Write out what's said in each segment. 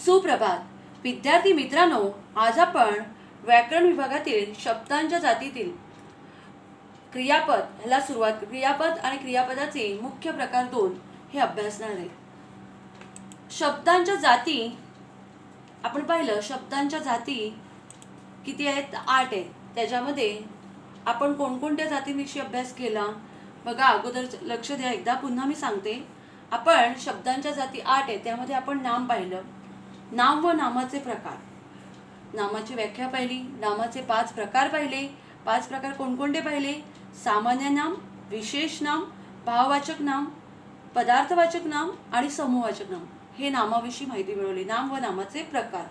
सुप्रभात विद्यार्थी मित्रांनो, आज आपण व्याकरण विभागातील शब्दांच्या जातीतील क्रियापद ह्याला सुरुवात क्रियापद आणि क्रियापदाचे मुख्य प्रकार 2 हे अभ्यासणार आहे. शब्दांच्या जाती आपण पाहिलं, शब्दांच्या जाती किती आहेत? 8 आहेत. त्याच्यामध्ये आपण कोणकोणत्या जातींविषयी अभ्यास केला बघा. अगोदर लक्ष द्या, एकदा पुन्हा मी सांगते. आपण शब्दांच्या जाती 8 आहेत. त्यामध्ये आपण नाम पाहिलं, नाम व नामाचे प्रकार, नामाची व्याख्या पाहिली, नामाचे 5 प्रकार पाहिले. 5 प्रकार कोणकोणते पाहिले? सामान्य नाम, विशेष नाम, भाववाचक नाम, पदार्थवाचक नाम आणि समूहवाचक नाम. हे नामाविषयी माहिती मिळवली, नाम व नामाचे प्रकार.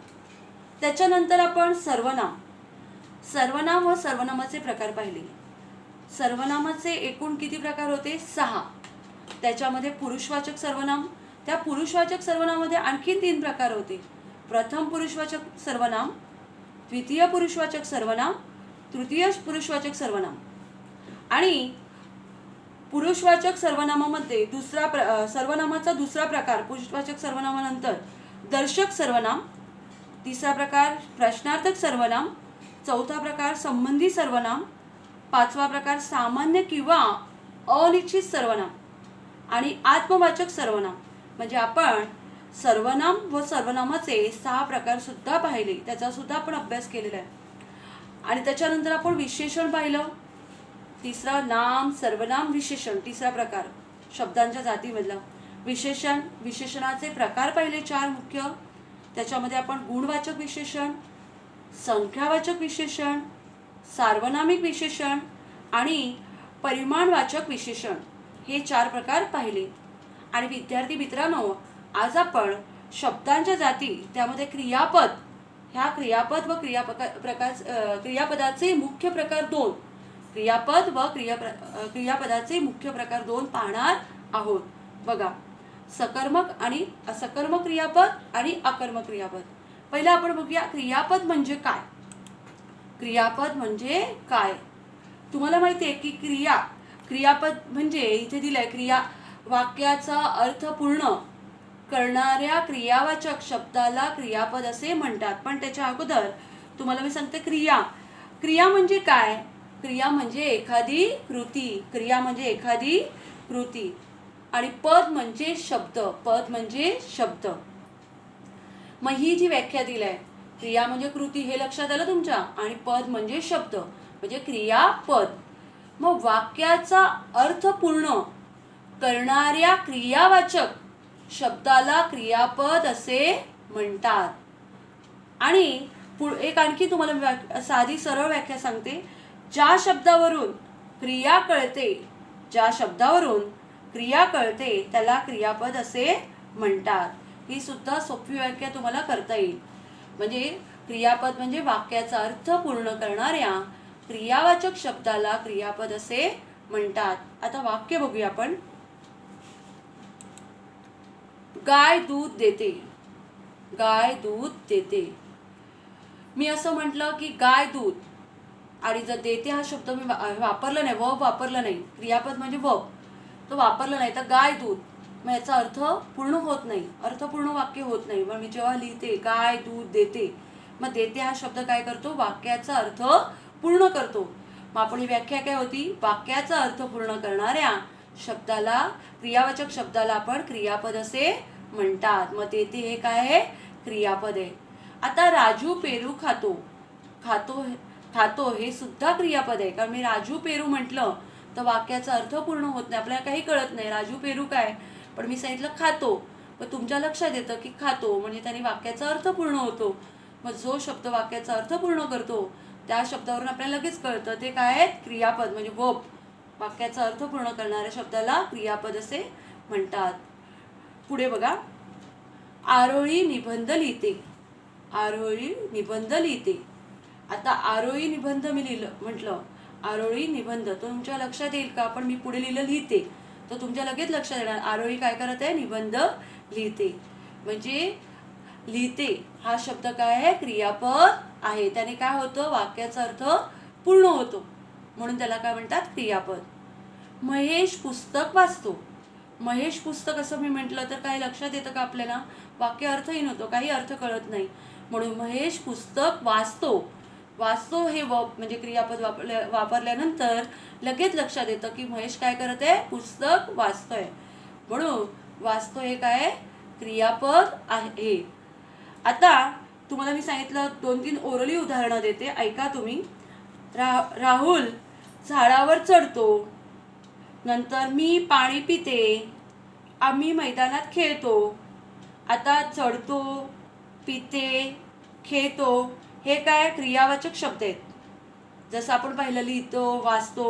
त्याच्यानंतर आपण सर्वनाम, सर्वनाम व सर्वनामाचे प्रकार पाहिले. सर्वनामाचे एकूण किती प्रकार होते? 6. त्याच्यामध्ये पुरुषवाचक सर्वनाम, त्या पुरुषवाचक सर्वनामामध्ये आणखी 3 प्रकार होते. प्रथम पुरुषवाचक सर्वनाम, द्वितीय पुरुषवाचक सर्वनाम, तृतीय पुरुषवाचक सर्वनाम. आणि पुरुषवाचक सर्वनामामध्ये सर्वनामाचा दुसरा प्रकार पुरुषवाचक सर्वनामानंतर दर्शक सर्वनाम, तिसरा प्रकार प्रश्नार्थक सर्वनाम, चौथा प्रकार संबंधी सर्वनाम, 5वा प्रकार सामान्य किंवा अनिश्चित सर्वनाम आणि आत्मवाचक सर्वनाम. म्हणजे आपण सर्वनाम व सर्वनामाचे 6 प्रकार सुद्धा पाहिले, त्याचा सुद्धा आपण अभ्यास केलेला आहे. आणि त्याच्यानंतर आपण विशेषण पाहिलं. तिसरा नाम, सर्वनाम, विशेषण, तिसरा प्रकार शब्दांच्या जातीमधला विशेषण. विशेषणाचे प्रकार पाहिले 4 मुख्य. त्याच्यामध्ये आपण गुणवाचक विशेषण, संख्यावाचक विशेषण, सार्वनामिक विशेषण आणि परिमाणवाचक विशेषण हे 4 प्रकार पाहिले. आणि विद्यार्थी मित्रांनो, आज आपण शब्दांच्या जाती, त्यामध्ये क्रियापद, ह्या क्रियापद व क्रियापदाचे मुख्य प्रकार 2, क्रियापद व क्रियापदाचे मुख्य प्रकार 2 पाहणार आहोत. बघा, सकर्मक आणि असकर्मक क्रियापद आणि अकर्मक क्रियापद. पहिला आपण बघूया क्रियापद म्हणजे काय. क्रियापद म्हणजे काय? तुम्हाला माहिती आहे की क्रियापद म्हणजे इथे दिलंय, क्रिया वाक्याचा अर्थ पूर्ण करणाऱ्या क्रियावाचक शब्दाला क्रियापद असे म्हणतात. पण त्याच्या अगोदर तुम्हाला मी सांगते, क्रिया म्हणजे काय? क्रिया म्हणजे एखादी कृती, क्रिया म्हणजे एखादी कृती. आणि पद म्हणजे शब्द, पद म्हणजे शब्द. मग ही जी व्याख्या दिली आहे, क्रिया म्हणजे कृती, हे लक्षात आलं तुमच्या, आणि पद म्हणजे शब्द म्हणजे क्रियापद. मग वाक्याचा अर्थ पूर्ण करणाऱ्या क्रियावाचक शब्दाला क्रियापद असे म्हणतात. आणि एक आणखी तुम्हाला साधी सरळ व्याख्या सांगते. ज्या शब्दावरून क्रिया कळते त्याला क्रियापद असे म्हणतात. ही सुद्धा सोपी व्याख्या तुम्हाला करता येईल. म्हणजे क्रियापद म्हणजे वाक्याचा अर्थ पूर्ण करणाऱ्या क्रियावाचक शब्दाला क्रियापद असे म्हणतात. आता वाक्य बघूया आपण. गाय दूध देते, गाय दूध देते. मी असं म्हटलं की गाय दूध, आणि जर देते हा शब्द मी वापरला नाही, वापरला नाही, क्रियापद म्हणजे तो वापरला नाही, तर गाय दूध, मग याचा अर्थ पूर्ण होत नाही, अर्थपूर्ण वाक्य होत नाही. मग मी जेव्हा लिहिते गाय दूध देते, मग देते हा शब्द काय करतो? वाक्याचा अर्थ पूर्ण करतो. मग आपण ही व्याख्या काय होती? वाक्याचा अर्थ पूर्ण करणाऱ्या शब्दाला, क्रियावाचक शब्दाला आपण क्रियापद असे म्हणतात. मग देते हे काय आहे? क्रियापद आहे. आता राजू पेरू खातो हे सुद्धा क्रियापद आहे. कारण मी राजू पेरू म्हटलं तर वाक्याचा अर्थ पूर्ण होत नाही, आपल्याला काही कळत नाही राजू पेरू काय, पण मी सांगितलं खातो, पण तुमच्या लक्षात येतं की खातो म्हणजे त्याने वाक्याचा अर्थ पूर्ण होतो. मग जो शब्द वाक्याचा अर्थ पूर्ण करतो त्या शब्दावरून आपल्याला लगेच कळतं ते काय आहेत? क्रियापद म्हणजे वर्ब. वाक्याचा अर्थ पूर्ण करणाऱ्या शब्दाला क्रियापद असे म्हणतात. पुढे बघा, आरोळी निबंध लिहिते, आरोळी निबंध लिहिते. आता आरोळी निबंध मी म्हटलं, आरोळी निबंध, तो तुमच्या लक्षात येईल का? पण मी पुढे लिहिलं लिहिते, तर तुमच्या लगेच लक्षात येणार आरोळी काय करत आहे? निबंध लिहिते. म्हणजे लिहिते हा शब्द काय आहे? क्रियापद आहे. त्याने काय होतं? वाक्याचा अर्थ पूर्ण होतो, म्हणून त्याला काय म्हणतात? क्रियापद. महेश पुस्तक वाचतो, महेश पुस्तक असं मी म्हटलं तर काही लक्षात येतं का आपल्याला? वाक्य अर्थहीन होतो, काही अर्थ कळत नाही. म्हणून महेश पुस्तक वाचतो. वाचतो हे म्हणजे क्रियापद वापरल्यानंतर लगेच लक्षात येतं की महेश काय करत आहे? पुस्तक वाचतोय. म्हणून वाचतो हे काय? क्रियापद आहे. आता तुम्हाला मी सांगितलं 2-3 ओरली उदाहरणं देते, ऐका तुम्ही. राहुल झाडावर चढतो. नंतर मी पाणी पिते. आम्ही मैदानात खेळतो. आता चढतो, पिते, खेळतो हे काय? क्रियावाचक शब्द आहेत. जसं आपण पाहिलं लिहितो, वाचतो,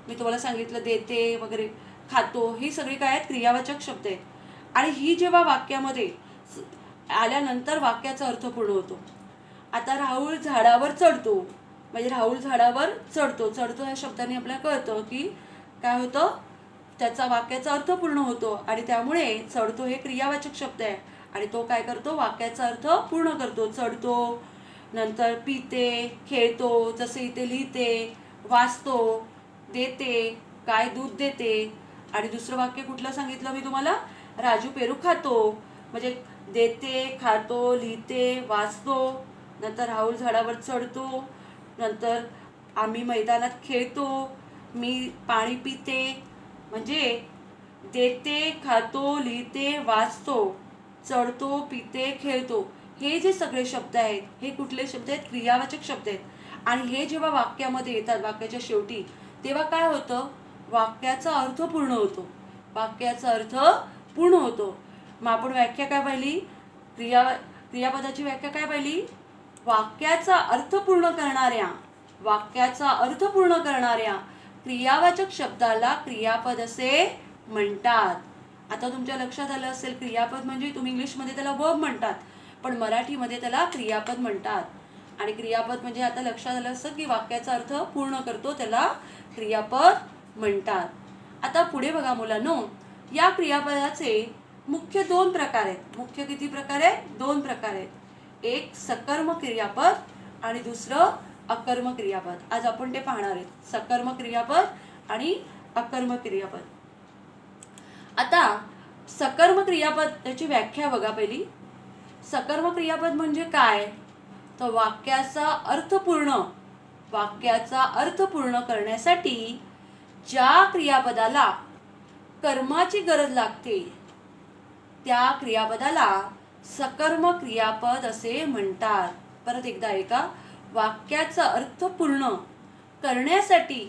मी तुम्हाला सांगितलं देते वगैरे, खातो, ही सगळी काय आहेत? क्रियावाचक शब्द आहेत. आणि ही जेव्हा वाक्यामध्ये आल्यानंतर वाक्याचा अर्थ पूर्ण होतो. आता राहुल झाडावर चढतो म्हणजे राहुल झाडावर चढतो. चढतो ह्या शब्दाने आपल्याला कळतं की काय होतं? त्याचा वाक्याचा अर्थ पूर्ण होतो. आणि त्यामुळे चढतो हे क्रियावाचक शब्द आहे आणि तो काय करतो? वाक्याचा अर्थ पूर्ण करतो. चढतो, नंतर पिते, खेळतो, जसे इथे लिहिते, वाचतो, देते, काय दूध देते. आणि दुसरं वाक्य कुठलं सांगितलं मी तुम्हाला? राजू पेरू खातो. म्हणजे देते, खातो, लिहिते, वाचतो, नंतर राहुल झाडावर चढतो, नंतर आम्ही मैदानात खेळतो, मी पाणी पिते. म्हणजे देते, खातो, लिहिते, वाचतो, चढतो, पिते, खेळतो हे जे सगळे शब्द आहेत हे कुठले शब्द आहेत? क्रियावाचक शब्द आहेत. आणि हे जेव्हा वाक्यामध्ये येतात, वाक्याच्या शेवटी, तेव्हा काय होतं? वाक्याचा अर्थ पूर्ण होतो. वाक्याचा अर्थ पूर्ण होतो. मग आपण व्याख्या काय पाहिली? क्रियापदाची व्याख्या काय पाहिली? वाक्याचा अर्थ पूर्ण करणाऱ्या क्रियावाचक शब्दाला क्रियापद असे म्हणतात. आता तुमच्या लक्षात आलं असेल, क्रियापद म्हणजे तुम्ही इंग्लिशमध्ये त्याला वर्ब म्हणतात, पण मराठीमध्ये त्याला क्रियापद म्हणतात. आणि क्रियापद म्हणजे आता लक्षात आलं असतं की वाक्याचा अर्थ पूर्ण करतो, त्याला क्रियापद म्हणतात. आता पुढे बघा मुलांनो, या क्रियापदाचे मुख्य 2 प्रकार आहेत. मुख्य किती प्रकार आहेत? 2 प्रकार आहेत. एक सकर्म क्रियापद आणि दुसरं अकर्म क्रियापद. आज आपण ते पाहणार आहेत, सकर्म क्रियापद आणि अकर्म क्रियापद. आता सकर्म क्रियापद याची व्याख्या बघा पहिली. सकर्म क्रियापद म्हणजे काय? तर वाक्याचा अर्थ पूर्ण करण्यासाठी ज्या क्रियापदाला कर्माची गरज लागते त्या क्रियापदाला सकर्म क्रियापद असे म्हणतात. परत एकदा ऐका. वाक्याचा अर्थ पूर्ण करण्यासाठी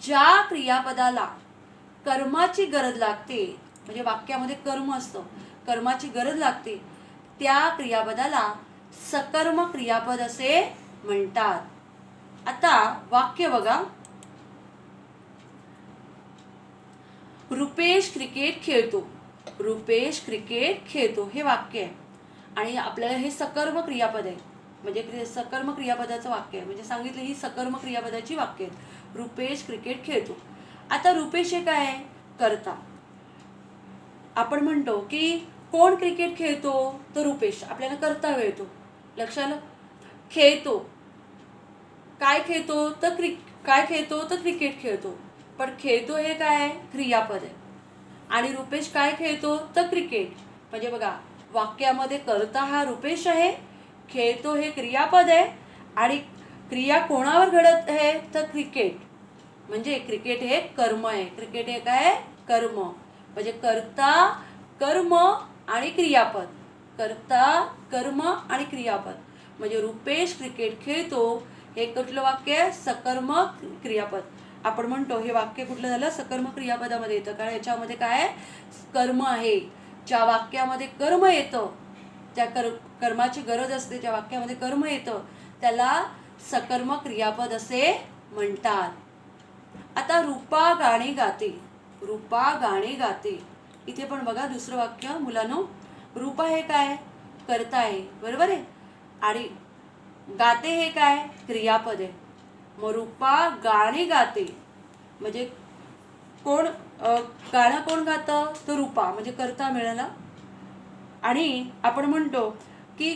ज्या क्रियापदाला कर्माची गरज लागते, म्हणजे वाक्यामध्ये कर्म असतं, कर्माची गरज लागते, त्या क्रियापदाला सकर्म क्रियापद असे म्हणतात. आता वाक्य बघा. रुपेश क्रिकेट खेळतो. रुपेश क्रिकेट खेळतो हे वाक्य आहे. आणि आपल्याला हे सकर्म क्रियापद आहे, म्हणजे सकर्म क्रियापदाचं वाक्य आहे. म्हणजे सांगितलं ही सकर्म क्रियापदाची वाक्य आहेत. रुपेश क्रिकेट खेळतो. आता रुपेश हे काय आहे? कर्ता. आपण म्हणतो की कोण क्रिकेट खेळतो? तर रुपेश. आपल्याला कर्ता मिळतो. लक्षात? खेळतो, काय खेळतो? तर क्रिकेट खेळतो. पण खेळतो हे काय आहे? क्रियापद आहे. आणि रुपेश काय खेळतो? तर क्रिकेट. म्हणजे बघा, वाक्यामध्ये कर्ता हा रुपेश आहे, खेळतो हे क्रियापद आहे, आणि क्रिया कोणावर घडत आहे? तर क्रिकेट. म्हणजे क्रिकेट हे कर्म आहे. क्रिकेट हे काय? कर्म. म्हणजे कर्ता, कर्म आणि क्रियापद. कर्ता, कर्म आणि क्रियापद. म्हणजे रुपेश क्रिकेट खेळतो हे कुठलं वाक्य आहे? सकर्म क्रियापद. आपण म्हणतो हे वाक्य कुठलं झालं? सकर्म क्रियापदामध्ये येतं, कारण याच्यामध्ये काय? कर्म आहे. ज्या वाक्यामध्ये कर्म येतं, त्या कर्माची गरज असते, ज्या वाक्यामध्ये कर्म येतं त्याला सकर्म क्रियापद असे म्हणतात. आता रूपा गाणे गाते. रूपा गाणे गाते. इथे पण बघा दुसरं वाक्य मुलांनो. रूपा हे काय? कर्ता आहे, बरोबर आहे. आणि गाते हे काय? क्रियापद आहे. मग रूपा गाणे गाते म्हणजे गाणं कोण गातं? तर रूपा, म्हणजे कर्ता मिळाला. आणि आपण म्हणतो की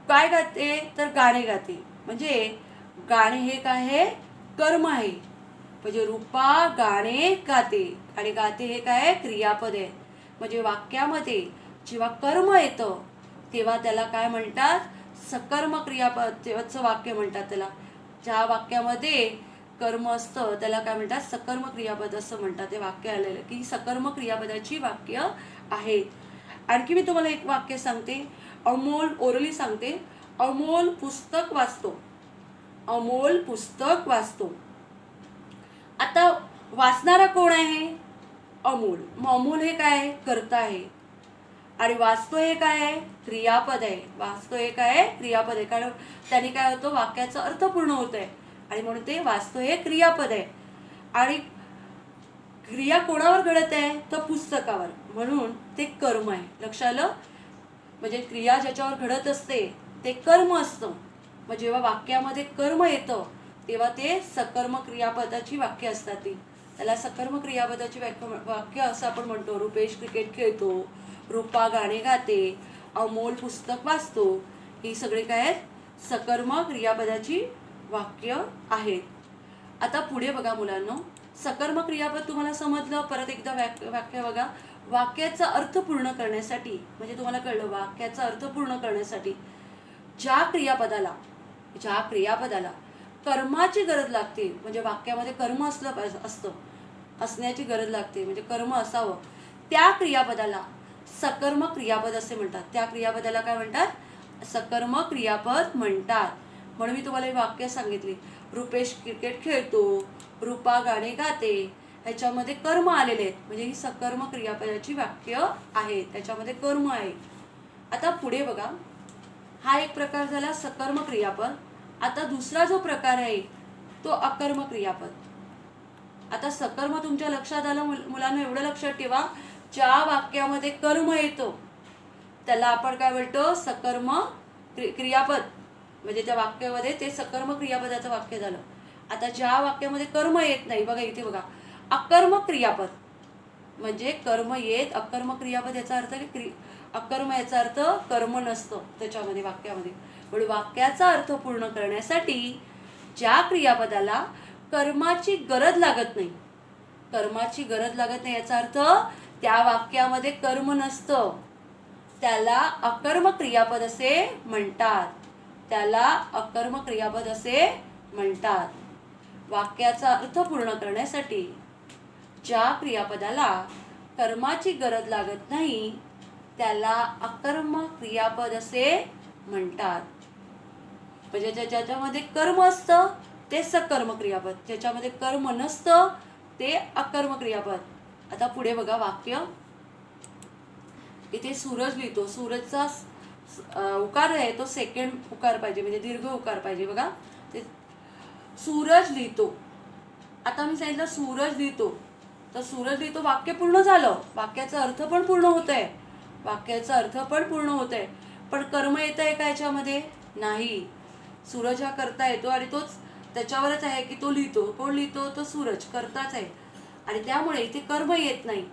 काय गाते? तर गाणे गाते. म्हणजे गाणे हे काय आहे? कर्म आहे. म्हणजे रूपा गाणे गाते. आणि गाते हे काय आहे, क्रियापद आहे. म्हणजे वाक्यामध्ये जेव्हा कर्म येतं तेव्हा त्याला काय म्हणतात, सकर्म क्रियापद तेव्हाचं वाक्य म्हणतात त्याला. ज्या वाक्यामध्ये कर्म असतं त्याला काय म्हणतात, सकर्म क्रियापद असं म्हणतात. ते वाक्य आलेलं की सकर्म क्रियापदाची वाक्य आहेत. आणखी मी तुम्हाला एक वाक्य सांगते, अमोल ओरली सांगते. अमोल पुस्तक वाचतो. अमोल पुस्तक वाचतो. आता वाचणारा कोण आहे, अमोल. मग अमोल हे काय आहे, कर्ता आहे. आणि वाचतो हे काय आहे, क्रियापद आहे. वाचतो हे काय आहे, क्रियापद आहे. कारण त्याने काय होतं, वाक्याचा अर्थ पूर्ण होत आहे आणि म्हणून ते वाचतो हे क्रियापद आहे. आणि क्रिया कोणावर घडत आहे, तर पुस्तकावर, म्हणून ते कर्म आहे. लक्षात आलं. म्हणजे क्रिया ज्याच्यावर घडत असते ते कर्म असतं. मग जेव्हा वाक्यामध्ये कर्म येतं तेव्हा ते सकर्म क्रियापदाची वाक्य असतात. ती त्याला सकर्म क्रियापदाची वाक्य असं आपण म्हणतो. रुपेश क्रिकेट खेळतो, रूपा गाणे गाते, अमोल पुस्तक वाचतो. ही सगळे काय आहेत, सकर्म क्रियापदाची वाक्य आहेत. आता पुढे बघा मुलांनो, सकर्म क्रियापद तुम्हाला समजलं. परत एकदा वाक्य बघा. वाक्याचा अर्थ पूर्ण करण्यासाठी, म्हणजे तुम्हाला कळलं, वाक्याचा अर्थ पूर्ण करण्यासाठी ज्या क्रियापदाला कर्माची गरज लागते, म्हणजे वाक्यामध्ये कर्म असण्याची गरज लागते, म्हणजे कर्म असावं, त्या क्रियापदाला सकर्म क्रियापद असे म्हणतात. त्या क्रियापदाला काय म्हणतात, सकर्म क्रियापद म्हणतात. म्हणून मी तुम्हाला एक वाक्य सांगितले, रुपेश क्रिकेट खेळतो, रूपा गाणे गाते. ह्याच्यामध्ये कर्म आलेले आहेत, म्हणजे ही सकर्म क्रियापदाची वाक्य आहेत, त्याच्यामध्ये कर्म आहे. आता पुढे बघा, हा एक प्रकार झाला सकर्म क्रियापद. आता दुसरा जो प्रकार आहे तो अकर्म क्रियापद. आता सकर्म तुमच्या लक्षात आलं मुलांना. एवढं लक्षात ठेवा, ज्या वाक्यामध्ये कर्म येतो त्याला आपण काय म्हणतो, सकर्म क्रियापद. म्हणजे त्या वाक्यामध्ये ते सकर्म क्रियापदाचं वाक्य झालं. आता ज्या वाक्यामध्ये कर्म येत नाही, बघा इथे बघा, अकर्म क्रियापद. म्हणजे कर्म येत, अकर्म क्रियापद याचा अर्थ अकर्म याचा अर्थ कर्म नसतं त्याच्यामध्ये वाक्यामध्ये. पण वाक्याचा अर्थ पूर्ण करण्यासाठी ज्या क्रियापदाला कर्माची गरज लागत नाही, कर्माची गरज लागत नाही याचा अर्थ त्या वाक्यामध्ये कर्म नसतं, त्याला अकर्म क्रियापद असे म्हणतात. त्याला अकर्म क्रियापद असे म्हणतात. वाक्याचा अर्थ पूर्ण करण्यासाठी ज्या क्रियापदाला कर्माची गरज लागत नाही त्याला अकर्म क्रियापद असे म्हणतात. म्हणजे ज्याच्यामध्ये कर्म असतं ते सकर्म क्रियापद, ज्याच्यामध्ये कर्म नसतं ते अकर्म क्रियापद. आता पुढे बघा वाक्य. इथे सूरज लिहितो. सूरजचा उकार आहे तो सेकंड उकार पाहिजे, म्हणजे दीर्घ उकार पाहिजे. बघा ते सूरज लिहितो. आता मी सांगितलं सूरज लिहितो, तर सूरज लिहितो वाक्य पूर्ण झालं. वाक्याचा अर्थ पण पूर्ण होत आहे, वाक्याचा अर्थ पण पूर्ण होत आहे. पण कर्म येत आहे का याच्यामध्ये, नाही. सूरज हा करता येतो आणि तोच त्याच्यावरच आहे की तो लिहितो. कोण लिहितो, तो सूरज करताच आहे. आणि त्यामुळे इथे कर्म येत नाही,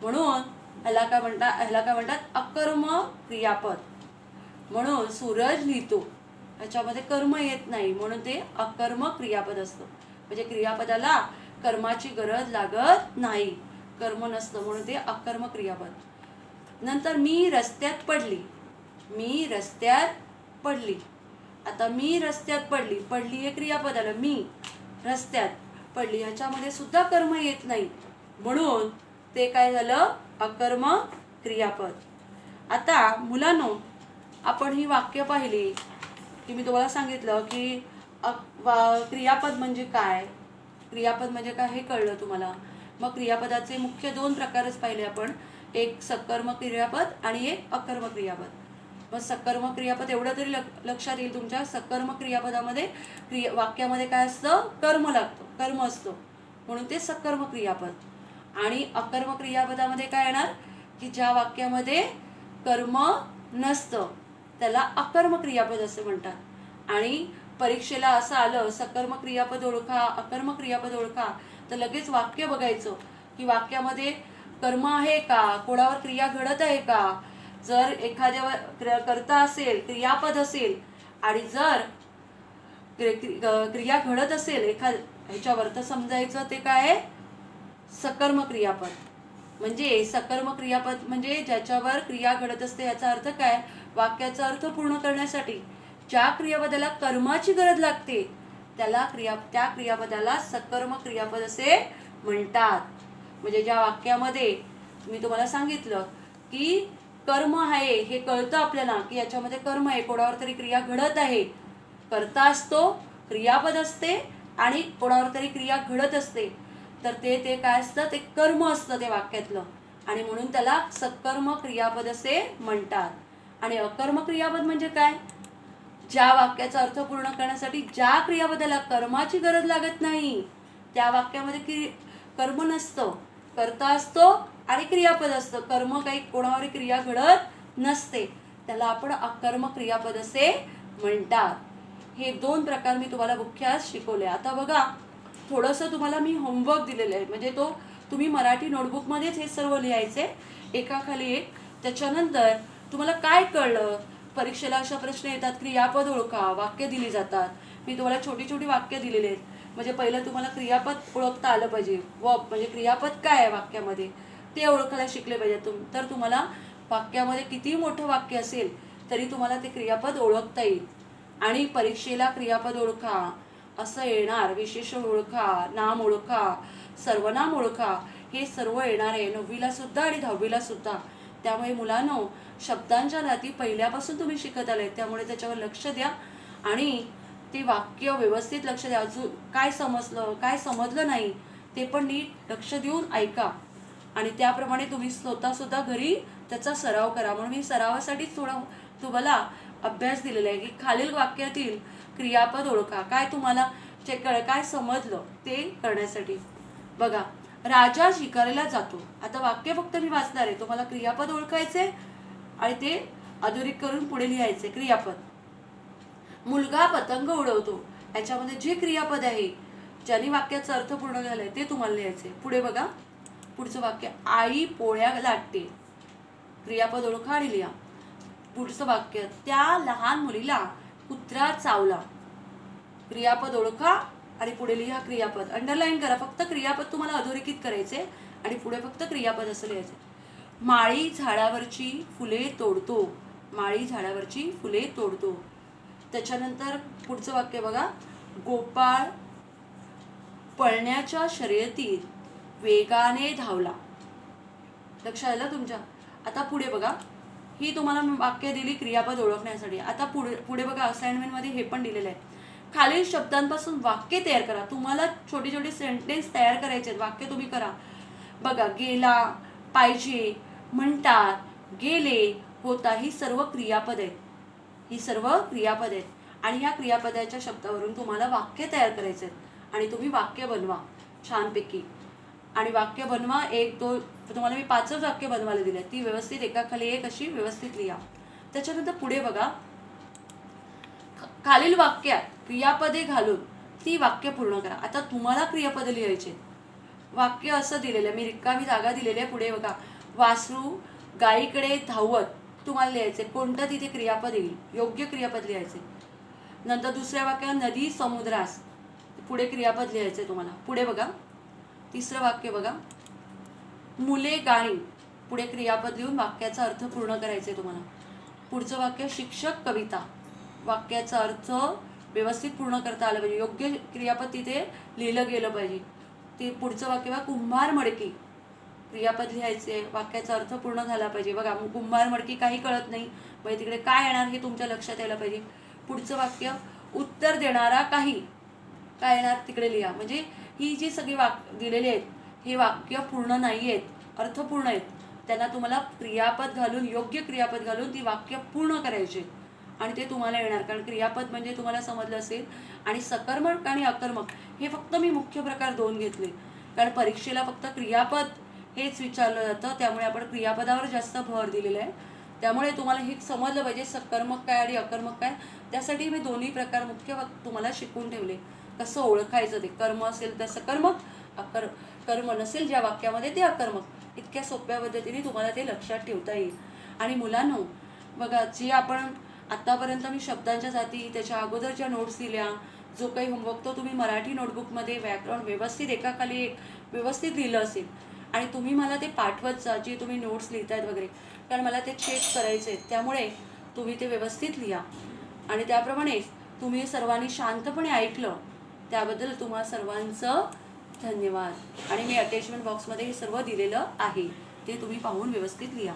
म्हणून ह्याला काय म्हणतात, अकर्म क्रियापद. म्हणून सूरज लिहितो ह्याच्यामध्ये कर्म येत नाही, म्हणून ते अकर्म क्रियापद असतं. म्हणजे क्रियापदाला कर्माची गरज लागत नाही, कर्म नसतं, म्हणून ते अकर्म क्रियापद. नंतर मी रस्त्यात पडली. मी रस्त्यात पडली. आता मी रस्त्यात पडली, पडली हे क्रियापद आलं. मी रस्त्यात पडली ह्याच्यामध्ये सुद्धा कर्म येत नाही, म्हणून ते काय झालं, अकर्म क्रियापद. आता मुलांनो, आपण ही वाक्य पाहिली की मी तुम्हाला सांगितलं की क्रियापद म्हणजे काय, क्रियापद म्हणजे काय हे कळलं तुम्हाला. मग क्रियापदाचे मुख्य दोन प्रकारच पाहिले आपण, एक सकर्म क्रियापद आणि एक अकर्म क्रियापद. मग सकर्म क्रियापद एवढं तरी लक्षात येईल तुमच्या. सकर्म क्रियापदामध्ये वाक्यामध्ये काय असतं, कर्म लागतं, कर्म असतं, म्हणून ते सकर्म क्रियापद. आणि अकर्म क्रियापदामध्ये काय येणार की ज्या वाक्यामध्ये कर्म नसतं त्याला अकर्म क्रियापद असे म्हणतात. आणि परीक्षेला असं आलं सकर्म क्रियापद ओळखा, अकर्म क्रियापद ओळखा, तर लगेच वाक्य बघायचं की वाक्यामध्ये कर्म आहे का, कोणावर क्रिया घडत आहे का. जर एखाद्यावर कर्ता असेल, क्रियापद असेल, आणि जर क्रिया घडत असेल ह्याच्यावर, तर समजायचं ते काय आहे, सकर्म क्रियापद म्हणजे सकर्म क्रियापद म्हणजे ज्याच्यावर क्रिया घडत असते. याचा अर्थ काय? वाक्याचा अर्थ पूर्ण करण्यासाठी ज्या क्रियापदाला कर्माची गरज लागते त्या क्रियापदाला सकर्म क्रियापद असे म्हणतात. म्हणजे ज्या वाक्यामध्ये मी तुम्हाला सांगितलं की कर्म आहे हे कळतं आपल्याला की याच्यामध्ये कर्म आहे, कोणावर तरी क्रिया घडत आहे, कर्ता असतो, क्रियापद असते आणि कोणावर तरी क्रिया घडत असते, तर ते काय असतं? ते कर्म असतं ते वाक्यातलं, आणि म्हणून त्याला सकर्म क्रियापद असे म्हणतात. आणि अकर्म क्रियापद म्हणजे काय? ज्या वाक्याचा अर्थ पूर्ण करण्यासाठी ज्या क्रियापदाला कर्माची गरज लागत नाही त्या वाक्यामध्ये कर्म नसतं, कर्ता असतो आणि क्रियापद असतं. कर्म काही कोणावर क्रिया घडत नसते, त्याला आपण अकर्म क्रियापद असे म्हणतात. हे 2 प्रकार मी तुम्हाला मुख्य शिकवले. आता बघा, थोडंसं तुम्हाला मी होमवर्क दिलेलं आहे, म्हणजे तो तुम्ही मराठी नोटबुकमध्येच हे सर्व लिहायचे एकाखाली एक. त्याच्यानंतर तुम्हाला काय कळलं? परीक्षेला अशा प्रश्न येतात, क्रियापद ओळखा, वाक्य दिली जातात. मी तुम्हाला छोटी छोटी वाक्य दिलेली आहेत. म्हणजे पहिलं तुम्हाला क्रियापद ओळखता आलं पाहिजे. म्हणजे क्रियापद काय आहे वाक्यामध्ये ते ओळखायला शिकले पाहिजे. तर तुम्हाला वाक्यामध्ये किती मोठं वाक्य असेल तरी तुम्हाला ते क्रियापद ओळखता येईल. आणि परीक्षेला क्रियापद ओळखा असं येणार, विशेष ओळखा, नाम ओळखा, सर्वनाम ओळखा, हे सर्व येणार आहे 9वीला सुद्धा आणि 10वीला सुद्धा. त्यामुळे मुलांनो, शब्दांच्या नाती पहिल्यापासून तुम्ही शिकत आले, त्यामुळे त्याच्यावर लक्ष द्या आणि ते वाक्य व्यवस्थित लक्ष द्या. अजून काय समजलं, काय समजलं नाही ते पण नीट लक्ष देऊन ऐका आणि त्याप्रमाणे तुम्ही स्वतःसुद्धा घरी त्याचा सराव करा. म्हणून मी सरावासाठीच थोडा तुम्हाला अभ्यास दिलेला आहे की खालील वाक्यातील क्रियापद ओळखा. काय तुम्हाला काय समजलं ते करण्यासाठी. बघा, राजा शिकारीला जातो. आता वाक्य फक्त मी वाचणार आहे, तुम्हाला क्रियापद ओळखायचे आणि ते अधोरेखित करून पुढे लिहायचे. क्रियापद, मुलगा पतंग उडवतो. याच्यामध्ये जे क्रियापद आहे ज्याने वाक्याचा अर्थ पूर्ण झालाय ते तुम्हाला लिहायचे. पुढे बघा, पुढचं वाक्य, आई पोळ्या लाटते. क्रियापद ओळखा आणि लिहा. पुढचं वाक्य, त्या लहान मुलीला कुत्रा चावला. क्रियापद ओळखा आणि पुढे लिहा क्रियापद. अंडरलाईन करा, फक्त क्रियापद तुम्हाला अधोरेखित करायचे आणि पुढे फक्त क्रियापद असं लिहायचे. माळी झाडावरची फुले तोडतो. माळी झाडावरची फुले तोडतो. त्याच्यानंतर पुढचं वाक्य बघा, गोपाळ पळण्याच्या शर्यतीत वेगाने धावला. लक्ष आलं तुमच्या? आता पुढे बघा, ही तुम्हाला वाक्य दिली क्रियापद ओळखण्यासाठी. आता पुढे बघा, असाइनमेंटमध्ये हे पण दिलेलं आहे. खालील शब्दांपासून वाक्य तयार करा. तुम्हाला छोटे छोटे सेंटेन्स तयार करायचे आहेत, वाक्य तुम्ही करा. बघा, गेला, पाहिजे, म्हणतात, गेले, होता, ही सर्व क्रियापद आहेत. ही सर्व क्रियापद आहेत आणि ह्या क्रियापदाच्या शब्दावरून तुम्हाला वाक्य तयार करायचे आहेत आणि तुम्ही वाक्य बनवा छानपैकी. आणि वाक्य बनवा 1 2, तुम्हाला मी 5च वाक्य बनवायला दिले, ती व्यवस्थित एकाखाली एक अशी व्यवस्थित लिहा. त्याच्यानंतर पुढे बघा, खालील वाक्यात क्रियापदे घालून ती वाक्य पूर्ण करा. आता तुम्हाला क्रियापद लिहायचे. वाक्य असं दिलेलं आहे, मी रिकामी जागा दिलेली आहे. पुढे बघा, वासरू गायीकडे धावत. तुम्हाला लिहायचे कोणतं तिथे क्रियापद येईल, योग्य क्रियापद लिहायचे. नंतर दुसऱ्या वाक्यात, नदी समुद्रास. पुढे क्रियापद लिहायचे तुम्हाला. पुढे बघा, तिसरं वाक्य बघा, मुले गाणी. पुढे क्रियापद लिहून वाक्याचा अर्थ पूर्ण करायचे तुम्हाला. पुढचं वाक्य, शिक्षक कविता. वाक्याचा अर्थ व्यवस्थित पूर्ण करता आलं पाहिजे, योग्य क्रियापद तिथे लिहिलं गेलं पाहिजे. ते पुढचं वाक्य बघा, कुंभार मडकी. क्रियापद लिहायचे, वाक्याचा अर्थ पूर्ण झाला पाहिजे. बघा, कुंभार मडकी काही कळत नाही, म्हणजे तिकडे काय येणार हे तुमच्या लक्षात यायला पाहिजे. पुढचं वाक्य, उत्तर देणारा काही. काय येणार तिकडे लिहा. म्हणजे ही जी सगळी दिलेली आहेत हे वाक्य पूर्ण नाही आहेत, अर्थपूर्ण आहेत. त्यांना तुम्हाला क्रियापद घालून, योग्य क्रियापद घालून ती वाक्य पूर्ण करायचे आणि ते तुम्हाला येणार. कारण क्रियापद म्हणजे तुम्हाला समजलं असेल. आणि सकर्मक आणि अकर्मक हे फक्त मी मुख्य प्रकार 2 घेतले, कारण परीक्षेला फक्त क्रियापद हेच विचारलं जातं, त्यामुळे आपण क्रियापदावर जास्त भर दिलेला आहे. त्यामुळे तुम्हाला हे समजलं पाहिजे सकर्मक काय आणि अकर्मक काय. त्यासाठी मी दोन्ही प्रकार मुख्य तुम्हाला शिकवून ठेवले, कसं ओळखायचं ते. कर्म असेल तर सकर्मक, कर्म नसेल ज्या वाक्यामध्ये ते अकर्मक. इतक्या सोप्या पद्धतीने तुम्हाला ते लक्षात ठेवता येईल. आणि मुलांनो बघा, जे आपण आत्तापर्यंत मी शब्दांच्या जाती, त्याच्या अगोदरच्या नोट्स दिल्या, जो काही होमवर्क तो तुम्ही मराठी नोटबुकमध्ये व्याकरण व्यवस्थित एकाखाली एक व्यवस्थित लिहिलं असेल आणि तुम्ही मला ते पाठवत जा, जे तुम्ही नोट्स लिहितायत वगैरे, कारण मला ते चेक करायचे आहेत. त्यामुळे तुम्ही ते व्यवस्थित लिहा आणि त्याप्रमाणे तुम्ही सर्वांनी शांतपणे ऐकलं त्याबद्दल तुम्हा सर्वांचं धन्यवाद. आणि मी अटॅचमेंट बॉक्समध्ये हे सर्व दिलेलं आहे, ते तुम्ही पाहून व्यवस्थित लिहा.